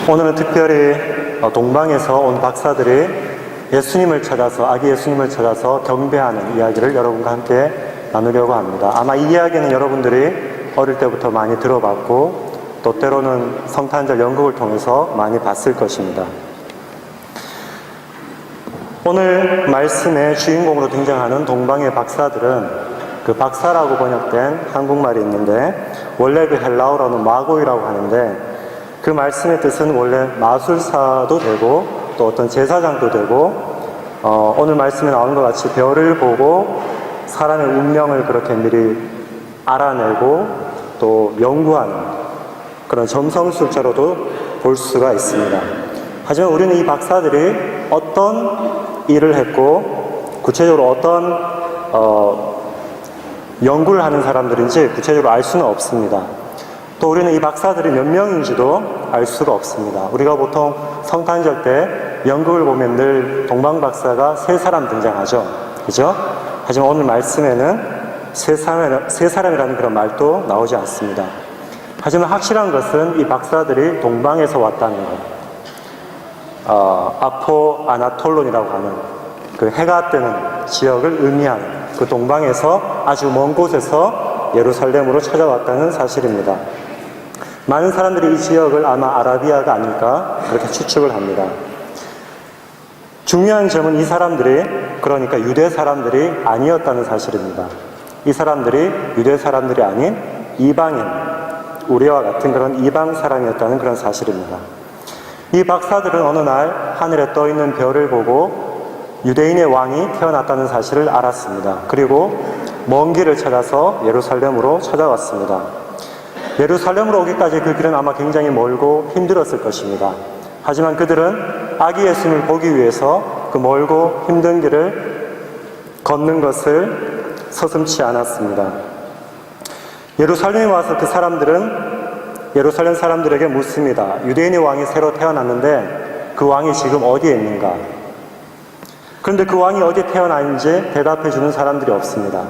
오늘은 특별히 동방에서 온 박사들이 예수님을 찾아서, 아기 예수님을 찾아서 경배하는 이야기를 여러분과 함께 나누려고 합니다. 아마 이 이야기는 여러분들이 어릴 때부터 많이 들어봤고 또 때로는 성탄절 연극을 통해서 많이 봤을 것입니다. 오늘 말씀의 주인공으로 등장하는 동방의 박사들은 그 박사라고 번역된 한국말이 있는데 원래 그 헬라어로는 마고이라고 하는데 그 말씀의 뜻은 원래 마술사도 되고 또 어떤 제사장도 되고 오늘 말씀에 나오는 것 같이 별을 보고 사람의 운명을 그렇게 미리 알아내고 또 연구하는 그런 점성술자로도 볼 수가 있습니다. 하지만 우리는 이 박사들이 어떤 일을 했고 구체적으로 어떤 연구를 하는 사람들인지 구체적으로 알 수는 없습니다. 또 우리는 이 박사들이 몇 명인지도 알 수가 없습니다. 우리가 보통 성탄절 때 연극을 보면 늘 동방 박사가 세 사람 등장하죠. 그죠? 하지만 오늘 말씀에는 세 사람이라는 그런 말도 나오지 않습니다. 하지만 확실한 것은 이 박사들이 동방에서 왔다는 것. 아포 아나톨론이라고 하는 그 해가 뜨는 지역을 의미하는 그 동방에서 아주 먼 곳에서 예루살렘으로 찾아왔다는 사실입니다. 많은 사람들이 이 지역을 아마 아라비아가 아닐까 그렇게 추측을 합니다. 중요한 점은 이 사람들이, 그러니까 유대 사람들이 아니었다는 사실입니다. 이 사람들이 유대 사람들이 아닌 이방인, 우리와 같은 그런 이방 사람이었다는 그런 사실입니다. 이 박사들은 어느 날 하늘에 떠 있는 별을 보고 유대인의 왕이 태어났다는 사실을 알았습니다. 그리고 먼 길을 찾아서 예루살렘으로 찾아왔습니다. 예루살렘으로 오기까지 그 길은 아마 굉장히 멀고 힘들었을 것입니다. 하지만 그들은 아기 예수님을 보기 위해서 그 멀고 힘든 길을 걷는 것을 서슴지 않았습니다. 예루살렘에 와서 그 사람들은 예루살렘 사람들에게 묻습니다. 유대인의 왕이 새로 태어났는데 그 왕이 지금 어디에 있는가? 그런데 그 왕이 어디에 태어났는지 대답해 주는 사람들이 없습니다.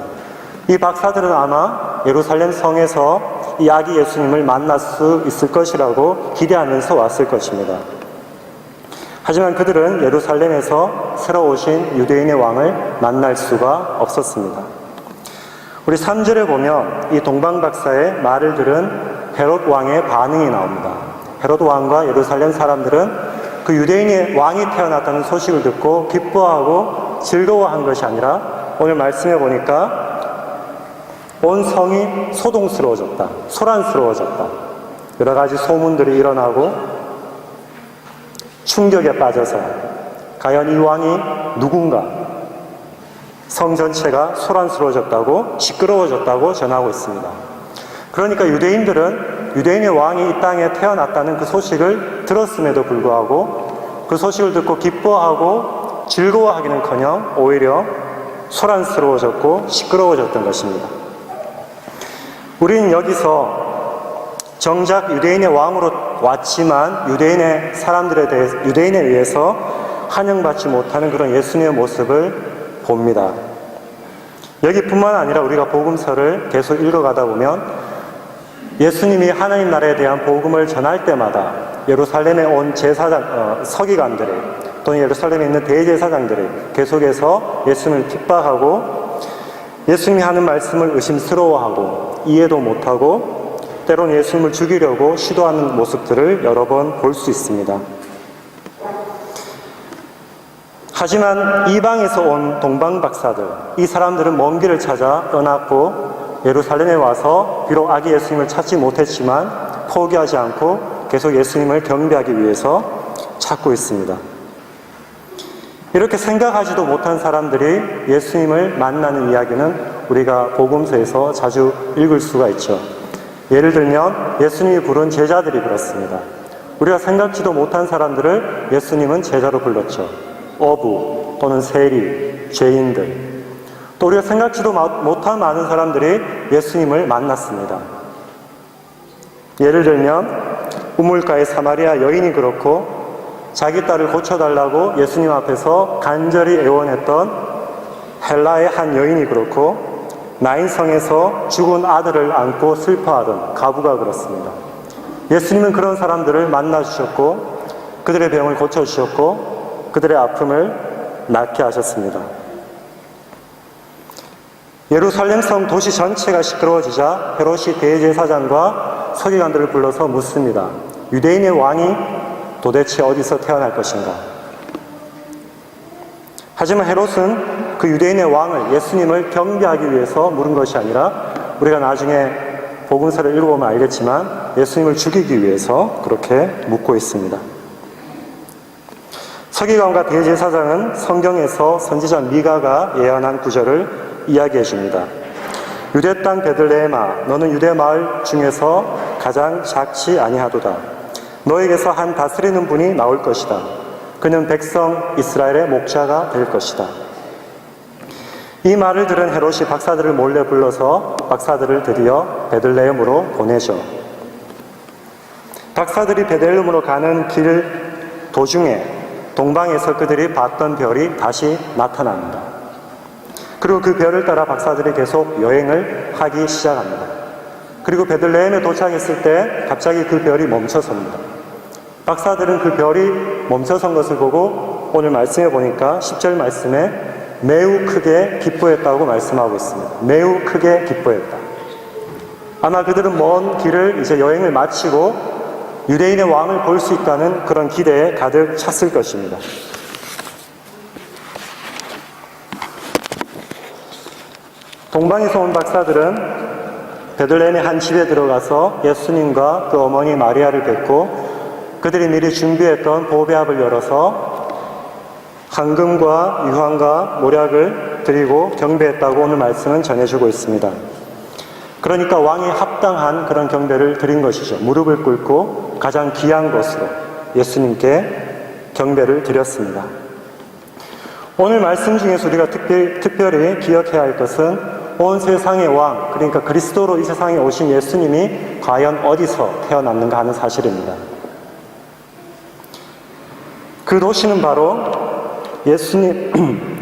이 박사들은 아마 예루살렘 성에서 이 아기 예수님을 만날 수 있을 것이라고 기대하면서 왔을 것입니다. 하지만 그들은 예루살렘에서 새로 오신 유대인의 왕을 만날 수가 없었습니다. 우리 3절에 보면 이 동방 박사의 말을 들은 헤롯 왕의 반응이 나옵니다. 헤롯 왕과 예루살렘 사람들은 그 유대인의 왕이 태어났다는 소식을 듣고 기뻐하고 즐거워한 것이 아니라 오늘 말씀해 보니까 온 성이 소동스러워졌다, 소란스러워졌다. 여러 가지 소문들이 일어나고 충격에 빠져서 과연 이 왕이 누군가, 성 전체가 소란스러워졌다고, 시끄러워졌다고 전하고 있습니다. 그러니까 유대인들은 유대인의 왕이 이 땅에 태어났다는 그 소식을 들었음에도 불구하고 그 소식을 듣고 기뻐하고 즐거워하기는커녕 오히려 소란스러워졌고 시끄러워졌던 것입니다. 우리는 여기서 정작 유대인의 왕으로 왔지만 유대인의 사람들에 대해서, 유대인에 의해서 환영받지 못하는 그런 예수님의 모습을 봅니다. 여기뿐만 아니라 우리가 복음서를 계속 읽어가다 보면 예수님이 하나님 나라에 대한 복음을 전할 때마다 예루살렘에 온 서기관들이 또는 예루살렘에 있는 대제사장들이 계속해서 예수님을 핍박하고 예수님이 하는 말씀을 의심스러워하고 이해도 못하고 때로는 예수님을 죽이려고 시도하는 모습들을 여러 번 볼 수 있습니다. 하지만 이방에서 온 동방 박사들, 이 사람들은 먼 길을 찾아 떠났고 예루살렘에 와서 비록 아기 예수님을 찾지 못했지만 포기하지 않고 계속 예수님을 경배하기 위해서 찾고 있습니다. 이렇게 생각하지도 못한 사람들이 예수님을 만나는 이야기는 우리가 복음서에서 자주 읽을 수가 있죠. 예를 들면 예수님이 부른 제자들이 그렇습니다. 우리가 생각지도 못한 사람들을 예수님은 제자로 불렀죠. 어부 또는 세리, 죄인들. 또 우리가 생각지도 못한 많은 사람들이 예수님을 만났습니다. 예를 들면 우물가의 사마리아 여인이 그렇고 자기 딸을 고쳐달라고 예수님 앞에서 간절히 애원했던 헬라의 한 여인이 그렇고 나인성에서 죽은 아들을 안고 슬퍼하던 과부가 그렇습니다. 예수님은 그런 사람들을 만나주셨고 그들의 병을 고쳐주셨고 그들의 아픔을 낫게 하셨습니다. 예루살렘 성 도시 전체가 시끄러워지자 헤롯이 대제사장과 서기관들을 불러서 묻습니다. 유대인의 왕이 도대체 어디서 태어날 것인가? 하지만 헤롯은 그 유대인의 왕을, 예수님을 경배하기 위해서 물은 것이 아니라 우리가 나중에 복음서를 읽어보면 알겠지만 예수님을 죽이기 위해서 그렇게 묻고 있습니다. 서기관과 대제사장은 성경에서 선지자 미가가 예언한 구절을 이야기해 줍니다. 유대 땅 베들레헴아, 너는 유대 마을 중에서 가장 작지 아니하도다. 너에게서 한 다스리는 분이 나올 것이다. 그는 백성 이스라엘의 목자가 될 것이다. 이 말을 들은 헤롯이 박사들을 몰래 불러서 박사들을 드디어 베들레헴으로 보내죠. 박사들이 베들레헴으로 가는 길 도중에 동방에서 그들이 봤던 별이 다시 나타납니다. 그리고 그 별을 따라 박사들이 계속 여행을 하기 시작합니다. 그리고 베들레헴에 도착했을 때 갑자기 그 별이 멈춰섭니다. 박사들은 그 별이 멈춰선 것을 보고 오늘 말씀해 보니까 10절 말씀에 매우 크게 기뻐했다고 말씀하고 있습니다. 매우 크게 기뻐했다. 아마 그들은 먼 길을 이제 여행을 마치고 유대인의 왕을 볼 수 있다는 그런 기대에 가득 찼을 것입니다. 동방에서 온 박사들은 베들레헴의 한 집에 들어가서 예수님과 그 어머니 마리아를 뵙고 그들이 미리 준비했던 보배합을 열어서 황금과 유황과 모략을 드리고 경배했다고 오늘 말씀은 전해주고 있습니다. 그러니까 왕이 합당한 그런 경배를 드린 것이죠. 무릎을 꿇고 가장 귀한 것으로 예수님께 경배를 드렸습니다. 오늘 말씀 중에서 우리가 특별히 기억해야 할 것은 온 세상의 왕, 그러니까 그리스도로 이 세상에 오신 예수님이 과연 어디서 태어났는가 하는 사실입니다. 그 도시는 바로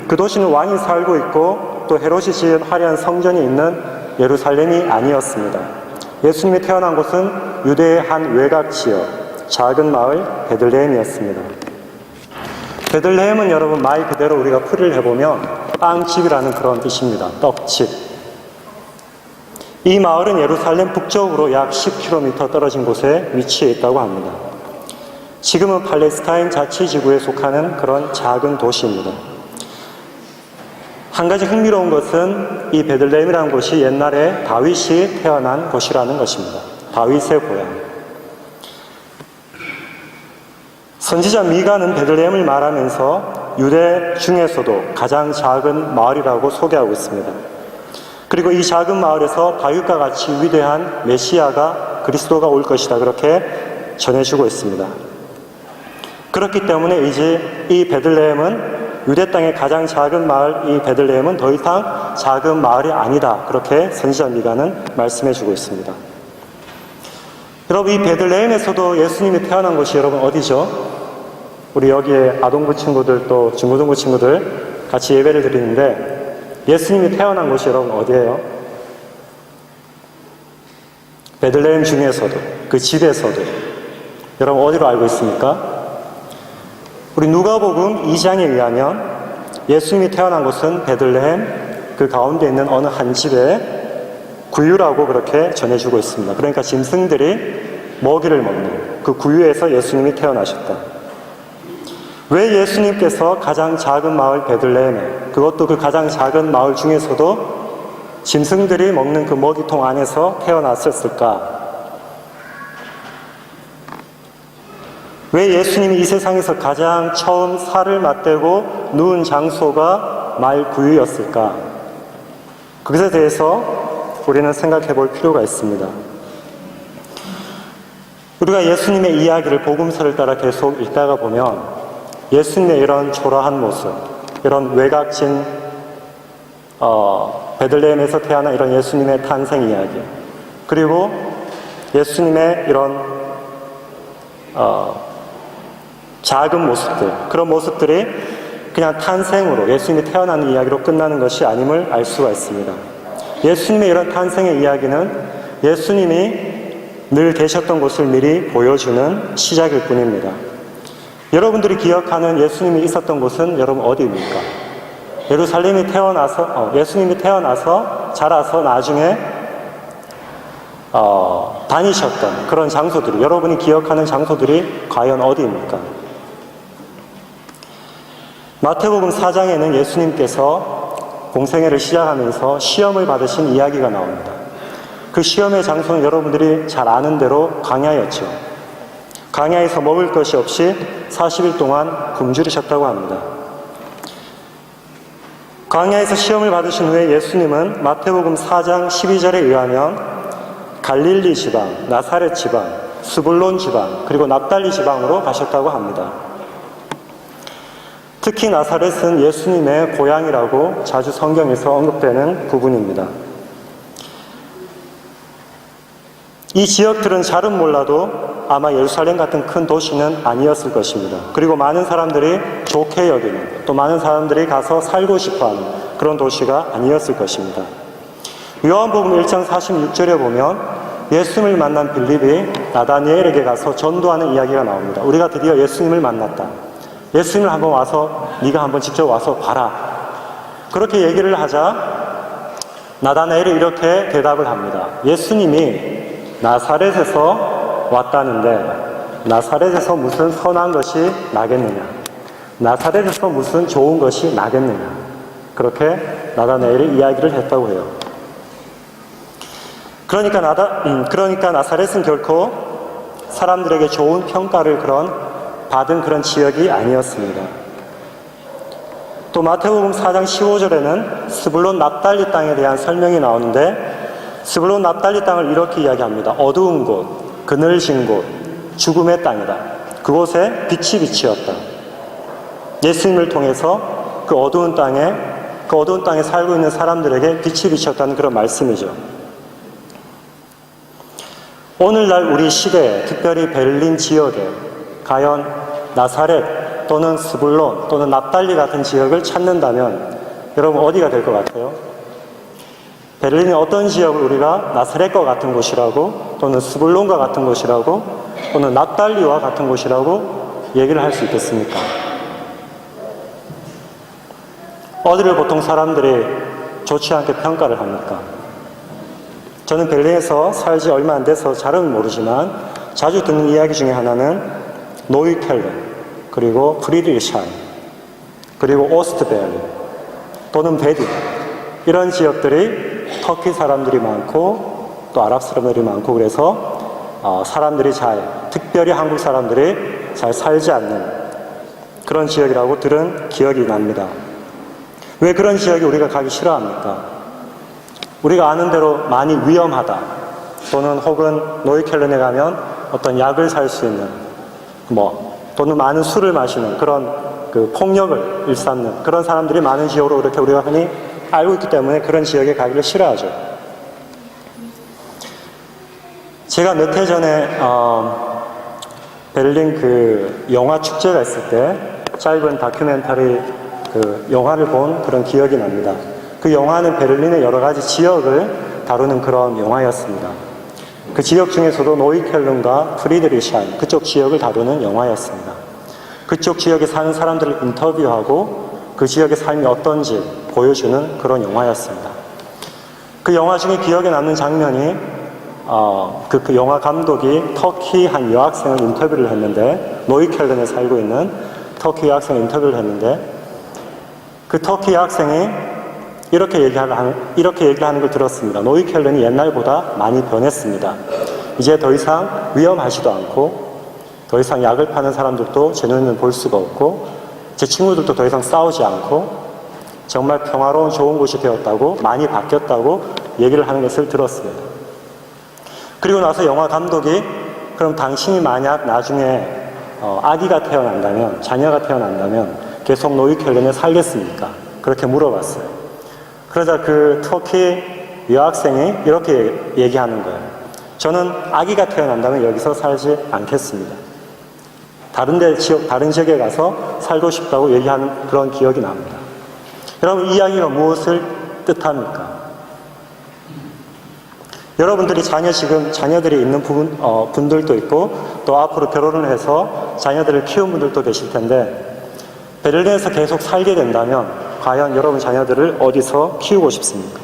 그 도시는 왕이 살고 있고 또 헤롯이 지은 화려한 성전이 있는 예루살렘이 아니었습니다. 예수님이 태어난 곳은 유대의 한 외곽 지역, 작은 마을 베들레헴이었습니다. 베들레헴은 여러분 말 그대로 우리가 풀이를 해보면 빵집이라는 그런 뜻입니다. 떡집. 이 마을은 예루살렘 북쪽으로 약 10km 떨어진 곳에 위치해 있다고 합니다. 지금은 팔레스타인 자치지구에 속하는 그런 작은 도시입니다. 한 가지 흥미로운 것은 이 베들레헴이라는 곳이 옛날에 다윗이 태어난 곳이라는 것입니다. 다윗의 고향. 선지자 미가는 베들레헴을 말하면서 유대 중에서도 가장 작은 마을이라고 소개하고 있습니다. 그리고 이 작은 마을에서 다윗과 같이 위대한 메시아가 그리스도가 올 것이다 그렇게 전해주고 있습니다. 그렇기 때문에 이제 이 베들레헴은 유대 땅의 가장 작은 마을 이 베들레헴은 더 이상 작은 마을이 아니다 그렇게 선지자 미가는 말씀해주고 있습니다. 여러분 이 베들레헴에서도 예수님이 태어난 곳이 여러분 어디죠? 우리 여기에 아동부 친구들 또 중고등부 친구들 같이 예배를 드리는데 예수님이 태어난 곳이 여러분 어디예요? 베들레헴 중에서도 그 집에서도 여러분 어디로 알고 있습니까? 우리 누가복음 2장에 의하면 예수님이 태어난 곳은 베들레헴 그 가운데 있는 어느 한 집에 구유라고 그렇게 전해주고 있습니다. 그러니까 짐승들이 먹이를 먹는 그 구유에서 예수님이 태어나셨다. 왜 예수님께서 가장 작은 마을 베들레헴에 그것도 그 가장 작은 마을 중에서도 짐승들이 먹는 그 먹이통 안에서 태어났었을까? 왜 예수님이 이 세상에서 가장 처음 살을 맞대고 누운 장소가 마을 구유였을까? 그것에 대해서 우리는 생각해 볼 필요가 있습니다. 우리가 예수님의 이야기를 복음서를 따라 계속 읽다가 보면 예수님의 이런 초라한 모습, 이런 외곽진 베들레헴에서 태어난 이런 예수님의 탄생 이야기, 그리고 예수님의 이런 작은 모습들, 그런 모습들이 그냥 탄생으로 예수님이 태어나는 이야기로 끝나는 것이 아님을 알 수가 있습니다. 예수님의 이런 탄생의 이야기는 예수님이 늘 계셨던 곳을 미리 보여주는 시작일 뿐입니다. 여러분들이 기억하는 예수님이 있었던 곳은 여러분 어디입니까? 예루살렘이 예수님이 태어나서 자라서 나중에 다니셨던 그런 장소들이, 여러분이 기억하는 장소들이 과연 어디입니까? 마태복음 4장에는 예수님께서 공생애를 시작하면서 시험을 받으신 이야기가 나옵니다. 그 시험의 장소는 여러분들이 잘 아는 대로 광야였죠. 광야에서 먹을 것이 없이 40일 동안 굶주리셨다고 합니다. 광야에서 시험을 받으신 후에 예수님은 마태복음 4장 12절에 의하면 갈릴리 지방, 나사렛 지방, 스불론 지방, 그리고 납달리 지방으로 가셨다고 합니다. 특히 나사렛은 예수님의 고향이라고 자주 성경에서 언급되는 부분입니다. 이 지역들은 잘은 몰라도 아마 예루살렘 같은 큰 도시는 아니었을 것입니다. 그리고 많은 사람들이 좋게 여기는, 또 많은 사람들이 가서 살고 싶어하는 그런 도시가 아니었을 것입니다. 요한복음 1장 46절에 보면 예수님을 만난 빌립이 나다니엘에게 가서 전도하는 이야기가 나옵니다. 우리가 드디어 예수님을 만났다. 예수님을 한번 와서, 네가 한번 직접 와서 봐라. 그렇게 얘기를 하자 나다나엘이 이렇게 대답을 합니다. 예수님이 나사렛에서 왔다는데 나사렛에서 무슨 선한 것이 나겠느냐? 나사렛에서 무슨 좋은 것이 나겠느냐? 그렇게 나다나엘이 이야기를 했다고 해요. 그러니까 나사렛은 결코 사람들에게 좋은 평가를 받은 그런 지역이 아니었습니다. 또 마태복음 4장 15절에는 스불론 납달리 땅에 대한 설명이 나오는데 스불론 납달리 땅을 이렇게 이야기합니다. 어두운 곳, 그늘진 곳, 죽음의 땅이다. 그곳에 빛이 비치었다. 예수님을 통해서 그 어두운 땅에 살고 있는 사람들에게 빛이 비쳤다는 그런 말씀이죠. 오늘날 우리 시대에, 특별히 베를린 지역에 과연 나사렛 또는 스불론 또는 납달리 같은 지역을 찾는다면 여러분 어디가 될 것 같아요? 베를린의 어떤 지역을 우리가 나사렛과 같은 곳이라고, 또는 스불론과 같은 곳이라고, 또는 납달리와 같은 곳이라고 얘기를 할 수 있겠습니까? 어디를 보통 사람들이 좋지 않게 평가를 합니까? 저는 베를린에서 살지 얼마 안 돼서 잘은 모르지만 자주 듣는 이야기 중에 하나는 노이켈른, 그리고 프리드리샤인, 그리고 오스트베르 또는 베딘, 이런 지역들이 터키 사람들이 많고 또 아랍 사람들이 많고, 그래서 사람들이 특별히 한국 사람들이 잘 살지 않는 그런 지역이라고 들은 기억이 납니다. 왜 그런 지역이 우리가 가기 싫어합니까? 우리가 아는 대로 많이 위험하다, 또는 혹은 노이켈른에 가면 어떤 약을 살 수 있는, 또는 많은 술을 마시는 그런 폭력을 일삼는 그런 사람들이 많은 지역으로 이렇게 우리가 흔히 알고 있기 때문에 그런 지역에 가기를 싫어하죠. 제가 몇 해 전에 베를린 영화 축제가 있을 때 짧은 다큐멘터리 영화를 본 그런 기억이 납니다. 그 영화는 베를린의 여러 가지 지역을 다루는 그런 영화였습니다. 그 지역 중에서도 노이켈른과 프리드리샤인, 그쪽 지역을 다루는 영화였습니다. 그쪽 지역에 사는 사람들을 인터뷰하고 그 지역의 삶이 어떤지 보여주는 그런 영화였습니다. 그 영화 중에 기억에 남는 장면이 그 영화 감독이 터키 한 여학생을 인터뷰를 했는데, 노이켈른에 살고 있는 터키 여학생을 인터뷰를 했는데, 그 터키 여학생이 이렇게 얘기하는 걸 들었습니다. 노이켈른이 옛날보다 많이 변했습니다. 이제 더 이상 위험하지도 않고, 더 이상 약을 파는 사람들도 제 눈에는 볼 수가 없고, 제 친구들도 더 이상 싸우지 않고 정말 평화로운 좋은 곳이 되었다고, 많이 바뀌었다고 얘기를 하는 것을 들었습니다. 그리고 나서 영화 감독이 그럼 당신이 만약 나중에 아기가 태어난다면, 자녀가 태어난다면 계속 노이켈른에 살겠습니까? 그렇게 물어봤어요. 그러자 그 터키 여학생이 이렇게 얘기하는 거예요. 저는 아기가 태어난다면 여기서 살지 않겠습니다. 다른 지역에 가서 살고 싶다고 얘기하는 그런 기억이 납니다. 여러분, 이 이야기가 무엇을 뜻합니까? 여러분들이 지금 자녀들이 있는 분들도 있고 또 앞으로 결혼을 해서 자녀들을 키운 분들도 계실 텐데 베를린에서 계속 살게 된다면 과연 여러분 자녀들을 어디서 키우고 싶습니까?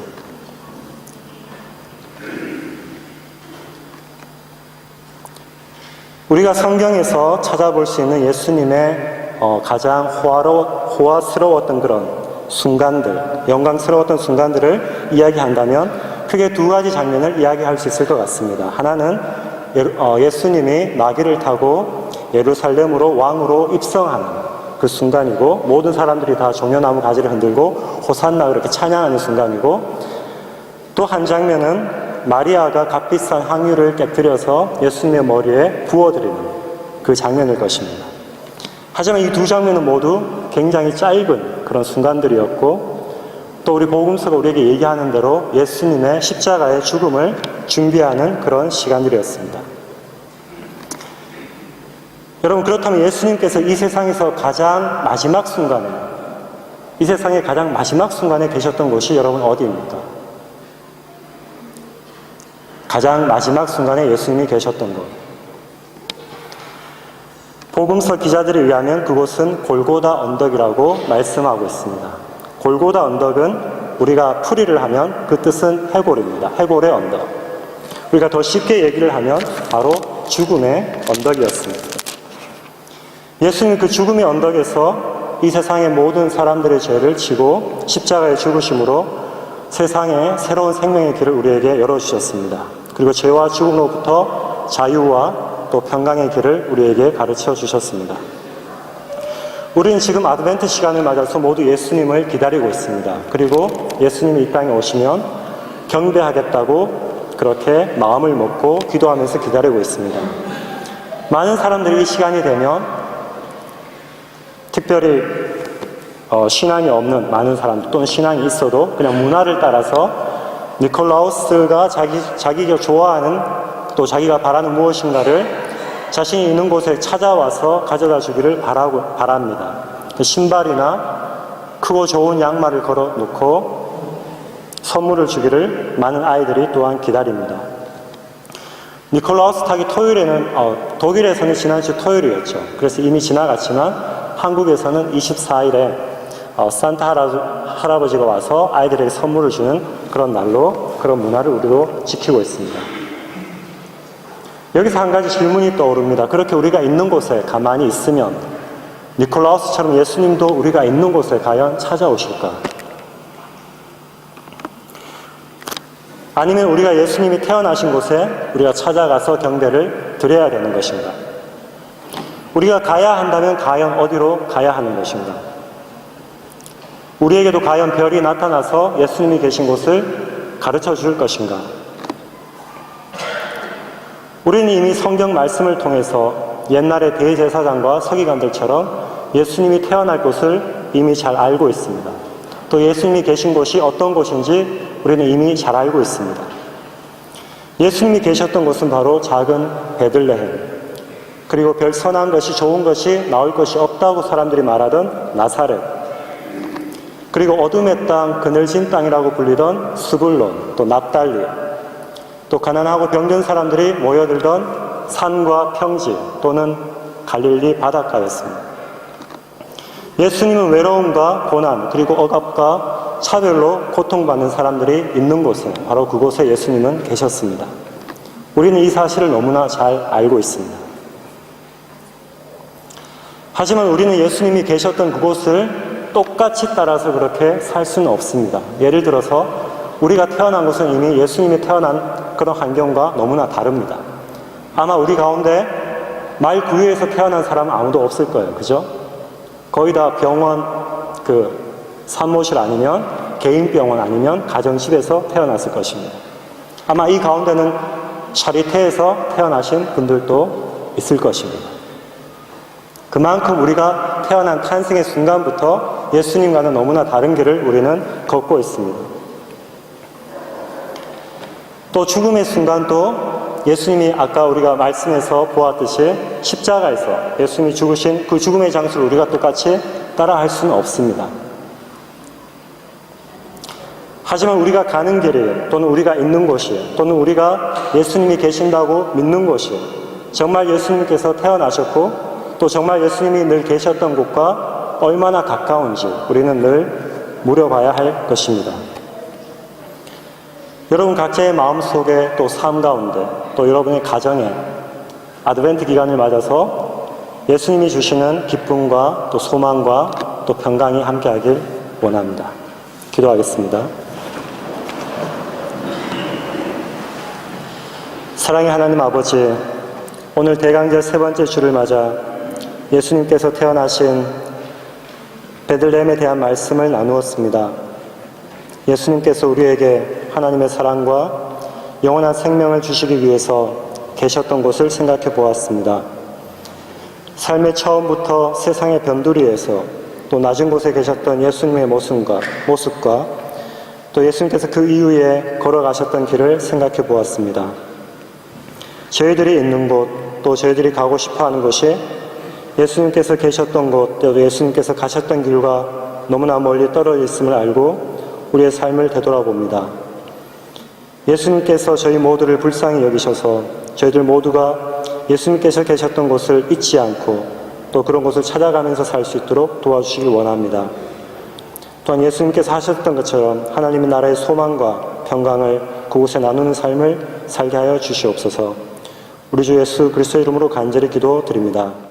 우리가 성경에서 찾아볼 수 있는 예수님의 가장 호화스러웠던 그런 순간들, 영광스러웠던 순간들을 이야기한다면 크게 두 가지 장면을 이야기할 수 있을 것 같습니다. 하나는 예수님이 나귀를 타고 예루살렘으로 왕으로 입성하는 그 순간이고 모든 사람들이 다 종려나무 가지를 흔들고 호산나 그렇게 찬양하는 순간이고 또 한 장면은 마리아가 값비싼 향유를 깨뜨려서 예수님의 머리에 부어드리는 그 장면일 것입니다. 하지만 이 두 장면은 모두 굉장히 짧은 그런 순간들이었고 또 우리 복음서가 우리에게 얘기하는 대로 예수님의 십자가의 죽음을 준비하는 그런 시간들이었습니다. 여러분 그렇다면 예수님께서 이 세상에서 가장 마지막 순간에 이 세상의 가장 마지막 순간에 계셨던 곳이 여러분 어디입니까? 가장 마지막 순간에 예수님이 계셨던 곳. 복음서 기자들에 의하면 그곳은 골고다 언덕이라고 말씀하고 있습니다. 골고다 언덕은 우리가 풀이를 하면 그 뜻은 해골입니다. 해골의 언덕. 우리가 더 쉽게 얘기를 하면 바로 죽음의 언덕이었습니다. 예수님은 그 죽음의 언덕에서 이 세상의 모든 사람들의 죄를 지고 십자가에 죽으심으로 세상에 새로운 생명의 길을 우리에게 열어주셨습니다. 그리고 죄와 죽음으로부터 자유와 또 평강의 길을 우리에게 가르쳐 주셨습니다. 우리는 지금 아드벤트 시간을 맞아서 모두 예수님을 기다리고 있습니다. 그리고 예수님이 이 땅에 오시면 경배하겠다고 그렇게 마음을 먹고 기도하면서 기다리고 있습니다. 많은 사람들이 이 시간이 되면 특별히 신앙이 없는 많은 사람들 또는 신앙이 있어도 그냥 문화를 따라서 니콜라우스가 자기가 좋아하는 또 자기가 바라는 무엇인가를 자신이 있는 곳에 찾아와서 가져다 주기를 바랍니다. 신발이나 크고 좋은 양말을 걸어 놓고 선물을 주기를 많은 아이들이 또한 기다립니다. 니콜라우스 탁이 토요일에는 독일에서는 지난주 토요일이었죠. 그래서 이미 지나갔지만 한국에서는 24일에 산타 할아버지가 와서 아이들에게 선물을 주는 그런 날로 그런 문화를 우리도 지키고 있습니다. 여기서 한 가지 질문이 떠오릅니다. 그렇게 우리가 있는 곳에 가만히 있으면 니콜라우스처럼 예수님도 우리가 있는 곳에 과연 찾아오실까? 아니면 우리가 예수님이 태어나신 곳에 우리가 찾아가서 경배를 드려야 되는 것인가? 우리가 가야 한다면 과연 어디로 가야 하는 것인가? 우리에게도 과연 별이 나타나서 예수님이 계신 곳을 가르쳐 줄 것인가? 우리는 이미 성경 말씀을 통해서 옛날의 대제사장과 서기관들처럼 예수님이 태어날 곳을 이미 잘 알고 있습니다. 또 예수님이 계신 곳이 어떤 곳인지 우리는 이미 잘 알고 있습니다. 예수님이 계셨던 곳은 바로 작은 베들레헴, 그리고 별 선한 것이 좋은 것이 나올 것이 없다고 사람들이 말하던 나사렛, 그리고 어둠의 땅, 그늘진 땅이라고 불리던 스불론, 또 납달리, 또 가난하고 병든 사람들이 모여들던 산과 평지 또는 갈릴리 바닷가였습니다. 예수님은 외로움과 고난 그리고 억압과 차별로 고통받는 사람들이 있는 곳에 바로 그곳에 예수님은 계셨습니다. 우리는 이 사실을 너무나 잘 알고 있습니다. 하지만 우리는 예수님이 계셨던 그곳을 똑같이 따라서 그렇게 살 수는 없습니다. 예를 들어서 우리가 태어난 곳은 이미 예수님이 태어난 그런 환경과 너무나 다릅니다. 아마 우리 가운데 말 구유에서 태어난 사람은 아무도 없을 거예요. 그죠? 거의 다 병원, 산모실 아니면 개인 병원 아니면 가정집에서 태어났을 것입니다. 아마 이 가운데는 샤리테에서 태어나신 분들도 있을 것입니다. 그만큼 우리가 태어난 탄생의 순간부터 예수님과는 너무나 다른 길을 우리는 걷고 있습니다. 또 죽음의 순간도 예수님이 아까 우리가 말씀에서 보았듯이 십자가에서 예수님이 죽으신 그 죽음의 장소를 우리가 똑같이 따라할 수는 없습니다. 하지만 우리가 가는 길이 또는 우리가 있는 곳이 또는 우리가 예수님이 계신다고 믿는 곳이 정말 예수님께서 태어나셨고 또 정말 예수님이 늘 계셨던 곳과 얼마나 가까운지 우리는 늘 물어봐야 할 것입니다. 여러분 각자의 마음속에 또 삶 가운데 또 여러분의 가정에 아드벤트 기간을 맞아서 예수님이 주시는 기쁨과 또 소망과 또 평강이 함께하길 원합니다. 기도하겠습니다. 사랑의 하나님 아버지, 오늘 대강절 세 번째 주를 맞아 예수님께서 태어나신 베들레헴에 대한 말씀을 나누었습니다. 예수님께서 우리에게 하나님의 사랑과 영원한 생명을 주시기 위해서 계셨던 곳을 생각해 보았습니다. 삶의 처음부터 세상의 변두리에서 또 낮은 곳에 계셨던 예수님의 모습과 또 예수님께서 그 이후에 걸어가셨던 길을 생각해 보았습니다. 저희들이 있는 곳, 또 저희들이 가고 싶어하는 곳이 예수님께서 계셨던 곳, 또 예수님께서 가셨던 길과 너무나 멀리 떨어져 있음을 알고 우리의 삶을 되돌아봅니다. 예수님께서 저희 모두를 불쌍히 여기셔서 저희들 모두가 예수님께서 계셨던 곳을 잊지 않고 또 그런 곳을 찾아가면서 살 수 있도록 도와주시길 원합니다. 또한 예수님께서 하셨던 것처럼 하나님의 나라의 소망과 평강을 그곳에 나누는 삶을 살게 하여 주시옵소서. 우리 주 예수 그리스도의 이름으로 간절히 기도드립니다.